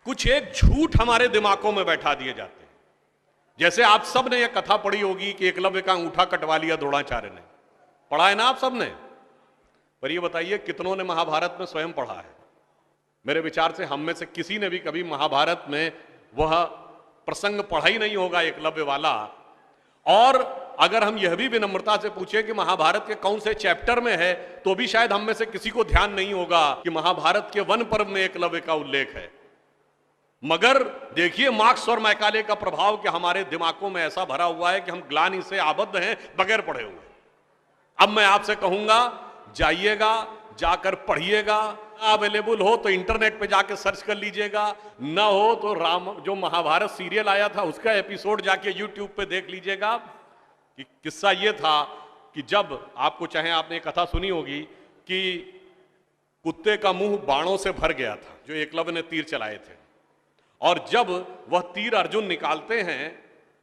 कुछ एक झूठ हमारे दिमागों में बैठा दिए जाते हैं। जैसे आप सब ने यह कथा पढ़ी होगी कि एकलव्य का अंगूठा कटवा लिया द्रोणाचार्य ने, पढ़ा है ना आप सब ने? पर ये बताइए कितनों ने महाभारत में स्वयं पढ़ा है? मेरे विचार से हम में से किसी ने भी कभी महाभारत में वह प्रसंग पढ़ा ही नहीं होगा एकलव्य वाला। और अगर हम यह भी विनम्रता से पूछें कि महाभारत के कौन से चैप्टर में है, तो भी शायद हम में से किसी को ध्यान नहीं होगा कि महाभारत के वन पर्व में एकलव्य का उल्लेख है। मगर देखिए मार्क्स और मैकाले का प्रभाव कि हमारे दिमागों में ऐसा भरा हुआ है कि हम ग्लानि से आबद्ध हैं बगैर पढ़े हुए। अब मैं आपसे कहूंगा, जाइएगा, जाकर पढ़िएगा। अवेलेबल हो तो इंटरनेट पे जाके सर्च कर लीजिएगा, ना हो तो जो महाभारत सीरियल आया था उसका एपिसोड जाके यूट्यूब पे देख लीजिएगा। कि किस्सा ये था कि जब आपको, चाहे आपने कथा सुनी होगी कि कुत्ते का मुंह बाणों से भर गया था, जो एकलव्य ने तीर चलाए थे, और जब वह तीर अर्जुन निकालते हैं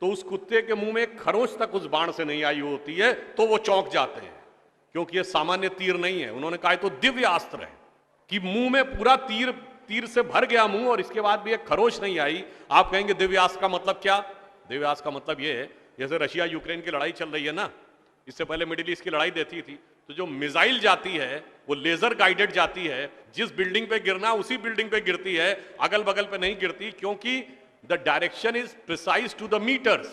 तो उस कुत्ते के मुंह में एक खरोंच तक उस बाण से नहीं आई होती है, तो वो चौंक जाते हैं क्योंकि ये सामान्य तीर नहीं है। उन्होंने कहा तो दिव्य अस्त्र है कि मुंह में पूरा तीर से भर गया मुंह और इसके बाद भी एक खरोंच नहीं आई। आप कहेंगे दिव्यास्त्र का मतलब क्या? दिव्यास्त्र का मतलब ये है, जैसे रशिया यूक्रेन की लड़ाई चल रही है ना, इससे पहले मिडिल ईस्ट की लड़ाई देती थी, तो जो मिसाइल जाती है वो लेजर गाइडेड जाती है, जिस बिल्डिंग पे गिरना उसी बिल्डिंग पे गिरती है, अगल बगल पे नहीं गिरती, क्योंकि the direction is precise to the metres.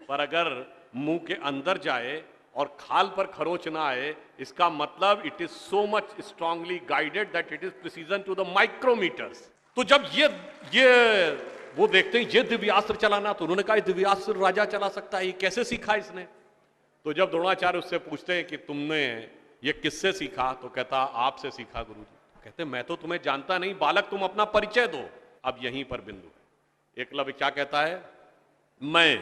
पर अगर मुंह के अंदर जाए और खाल पर खरोच ना आए, इसका मतलब it is so much strongly guided that it is precision to the micrometres. तो जब ये वो देखते हैं ये दिव्यास्त्र चलाना, तो उन्होंने कहा दिव्यास्त्र राजा चला सकता है, ये कैसे सीखा इसने? तो जब द्रोणाचार्य उससे पूछते हैं कि तुमने ये किससे सीखा, तो कहता आपसे सीखा गुरुजी। कहते मैं तो तुम्हें जानता नहीं बालक, तुम अपना परिचय दो। अब यहीं पर बिंदु है। एकलव्य क्या कहता है? मैं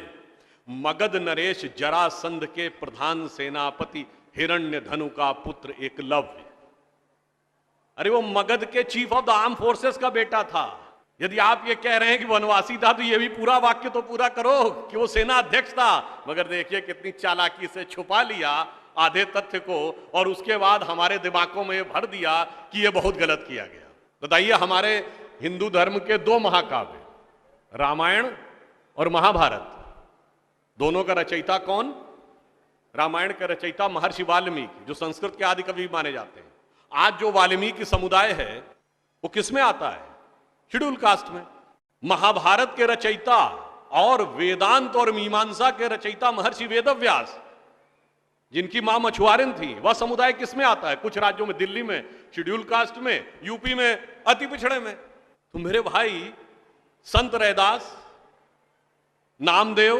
मगध नरेश जरासंध के प्रधान सेनापति हिरण्यधनु का पुत्र एकलव्य। अरे वो मगध के chief of the arm forces का बेटा था। यदि आप ये कह रहे हैं कि वनवासी था, तो ये भी पूरा वाक्य तो पूरा करो कि वो सेना अध्यक्ष था। मगर देखिए कितनी चालाकी से छुपा लिया आधे तथ्य को, और उसके बाद हमारे दिमागों में भर दिया कि ये बहुत गलत किया गया। बताइए, हमारे हिंदू धर्म के दो महाकाव्य रामायण और महाभारत, दोनों का रचयिता कौन? रामायण का रचयिता महर्षि वाल्मीकि, जो संस्कृत के आदि कवि माने जाते हैं। आज जो वाल्मीकि समुदाय है वो किस में आता है? शेड्यूल कास्ट में। महाभारत के रचयिता और वेदांत और मीमांसा के रचयिता महर्षि वेदव्यास, जिनकी मां मछुआरिन थी, वह समुदाय किस में आता है? कुछ राज्यों में, दिल्ली में शेड्यूल कास्ट में, यूपी में अति पिछड़े में। तो मेरे भाई, संत रैदास, नामदेव,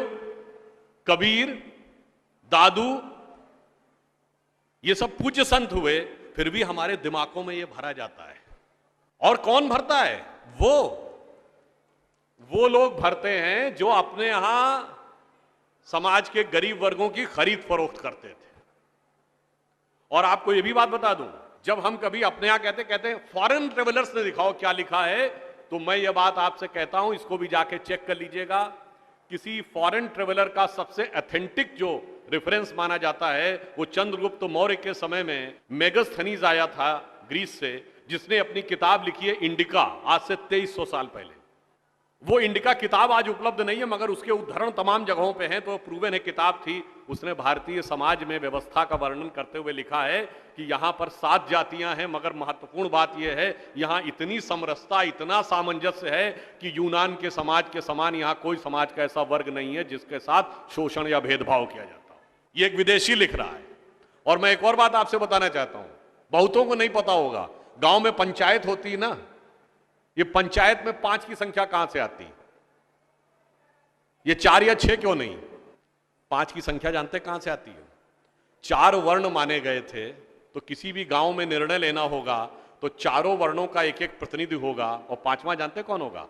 कबीर, दादू, ये सब पूज्य संत हुए, फिर भी हमारे दिमागों में ये भरा जाता है। और कौन भरता है? वो लोग भरते हैं जो अपने यहां समाज के गरीब वर्गों की खरीद फरोख्त करते थे। और आपको यह भी बात बता दूं, जब हम कभी अपने यहां कहते हैं फॉरेन ट्रेवलर्स ने दिखाओ क्या लिखा है, तो मैं ये बात आपसे कहता हूं, इसको भी जाके चेक कर लीजिएगा। किसी फॉरेन ट्रेवलर का सबसे ऑथेंटिक जो रेफरेंस माना जाता है, वो चंद्रगुप्त मौर्य के समय में मेगस्थनीज आया था ग्रीस से, जिसने अपनी किताब लिखी है इंडिका, आज से 2300 साल पहले। वो इंडिका किताब आज उपलब्ध नहीं है, मगर उसके उद्धरण तमाम जगहों पे हैं, तो प्रूवन है किताब थी। उसने भारतीय समाज में व्यवस्था का वर्णन करते हुए लिखा है कि यहां पर 7 जातियां हैं, मगर महत्वपूर्ण बात यह है यहां इतनी समरसता, इतना सामंजस्य है कि यूनान के समाज के समान यहां कोई समाज का ऐसा वर्ग नहीं है जिसके साथ शोषण या भेदभाव किया जाता हो। ये एक विदेशी लिख रहा है। और मैं एक और बात आपसे बताना चाहता हूं, बहुतों को नहीं पता होगा, गांव में पंचायत होती है ना, ये पंचायत में 5 की संख्या कहां से आती? ये 4 या 6 क्यों नहीं? 5 की संख्या जानते कहां से आती है? 4 वर्ण माने गए थे, तो किसी भी गांव में निर्णय लेना होगा तो चारों वर्णों का एक एक प्रतिनिधि होगा, और 5वां जानते कौन होगा?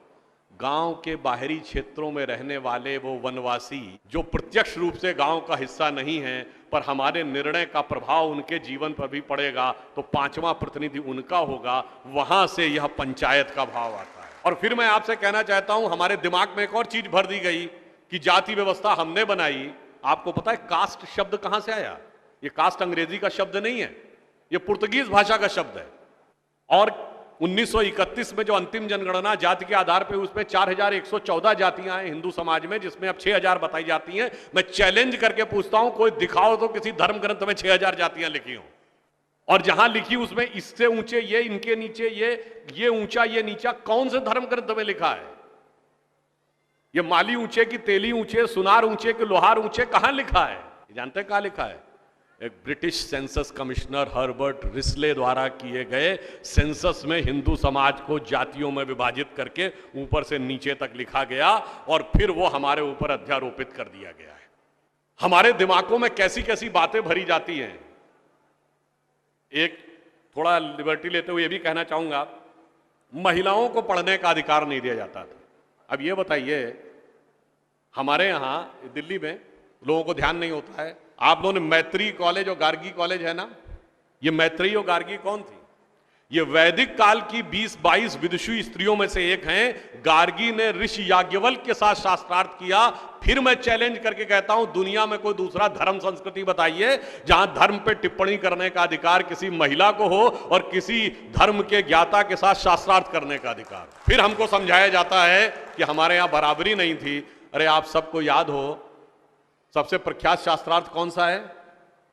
गांव के बाहरी क्षेत्रों में रहने वाले वो वनवासी जो प्रत्यक्ष रूप से गांव का हिस्सा नहीं है, पर हमारे निर्णय का प्रभाव उनके जीवन पर भी पड़ेगा, तो 5वां प्रतिनिधि उनका होगा। वहां से यह पंचायत का भाव आता है। और फिर मैं आपसे कहना चाहता हूं, हमारे दिमाग में एक और चीज भर दी गई कि जाति व्यवस्था हमने बनाई। आपको पता है कास्ट शब्द कहां से आया? ये कास्ट अंग्रेजी का शब्द नहीं है, ये पुर्तगीज भाषा का शब्द है। और 1931 में जो अंतिम जनगणना जाति के आधार पर उसमें 4114 जातियां हैं हिंदू समाज में, जिसमें अब 6000 बताई जाती हैं। मैं चैलेंज करके पूछता हूं, कोई दिखाओ तो किसी धर्म ग्रंथ में 6000 जातियां लिखी हो, और जहां लिखी उसमें इससे ऊंचे ये, इनके नीचे ये ऊंचा ये नीचा, कौन से धर्म ग्रंथ में लिखा है? ये माली ऊंचे की तेली ऊंचे, सुनार ऊंचे कि लोहार ऊंचे, कहां लिखा है? जानते हैं कहां लिखा है? एक British census commissioner Herbert Risley द्वारा किए गए सेंसस में हिंदू समाज को जातियों में विभाजित करके ऊपर से नीचे तक लिखा गया, और फिर वो हमारे ऊपर अध्यारोपित कर दिया गया है। हमारे दिमागों में कैसी कैसी बातें भरी जाती हैं। एक थोड़ा लिबर्टी लेते हुए ये भी कहना चाहूंगा, महिलाओं को पढ़ने का अधिकार नहीं दिया जाता था। अब ये बताइए, हमारे यहां दिल्ली में लोगों को ध्यान नहीं होता है, आप लोगों ने मैत्री कॉलेज और गार्गी कॉलेज है ना, ये मैत्री और गार्गी कौन थी? ये वैदिक काल की 20-22 विदुषी स्त्रियों में से एक हैं। गार्गी ने ऋषि याज्ञवल्क्य के साथ शास्त्रार्थ किया। फिर मैं चैलेंज करके कहता हूं, दुनिया में कोई दूसरा धर्म संस्कृति बताइए जहां धर्म पे टिप्पणी करने का अधिकार किसी महिला को हो और किसी धर्म के ज्ञाता के साथ शास्त्रार्थ करने का अधिकार। फिर हमको समझाया जाता है कि हमारे यहां बराबरी नहीं थी। अरे आप सबको याद हो, सबसे प्रख्यात शास्त्रार्थ कौन सा है?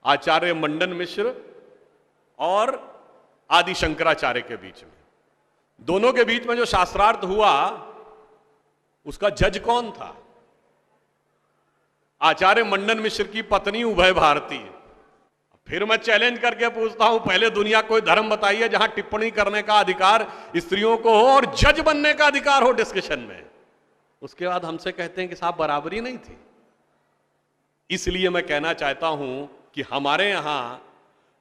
आचार्य मंडन मिश्र और आदि शंकराचार्य के बीच में। दोनों के बीच में जो शास्त्रार्थ हुआ, उसका जज कौन था? आचार्य मंडन मिश्र की पत्नी उभय भारती। फिर मैं चैलेंज करके पूछता हूं, पहले दुनिया कोई धर्म बताइए जहां टिप्पणी करने का अधिकार स्त्रियों को हो और जज बनने का अधिकार हो डिस्कशन में। उसके बाद हमसे कहते हैं कि साहब बराबरी नहीं थी। इसलिए मैं कहना चाहता हूं कि हमारे यहां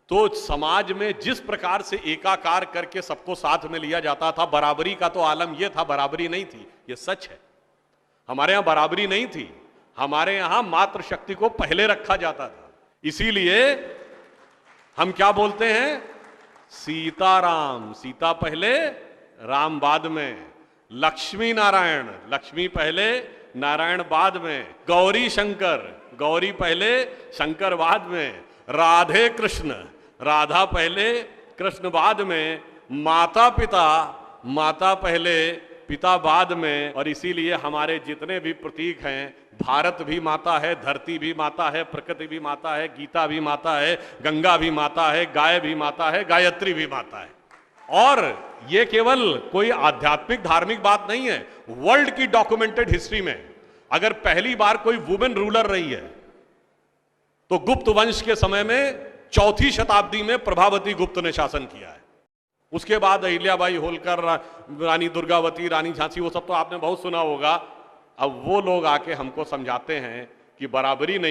तो समाज में जिस प्रकार से एकाकार करके सबको साथ में लिया जाता था, बराबरी का तो आलम यह था, बराबरी नहीं थी, यह सच है। हमारे यहां बराबरी नहीं थी, हमारे यहां मातृशक्ति को पहले रखा जाता था। इसीलिए हम क्या बोलते हैं? सीताराम, सीता पहले राम बाद में। लक्ष्मी नारायण, लक्ष्मी पहले नारायण बाद में। गौरी शंकर, गौरी पहले शंकर बाद में। राधे कृष्ण, राधा पहले कृष्ण बाद में। माता पिता, माता पहले पिता बाद में। और इसीलिए हमारे जितने भी प्रतीक हैं, भारत भी माता है, धरती भी माता है, प्रकृति भी माता है, गीता भी माता है, गंगा भी माता है, गाय भी माता है, गायत्री भी माता है। और ये केवल कोई आध्यात्मिक धार्मिक बात नहीं है। वर्ल्ड की डॉक्यूमेंटेड हिस्ट्री में अगर पहली बार कोई वुमेन रूलर रही है तो गुप्त वंश के समय में 4वीं शताब्दी में प्रभावती गुप्त ने शासन किया है। उसके बाद अहिल्याबाई होलकर, रानी दुर्गावती, रानी झांसी, वो सब तो आपने बहुत सुना होगा। अब वो लोग आके हमको समझाते हैं कि बराबरी नहीं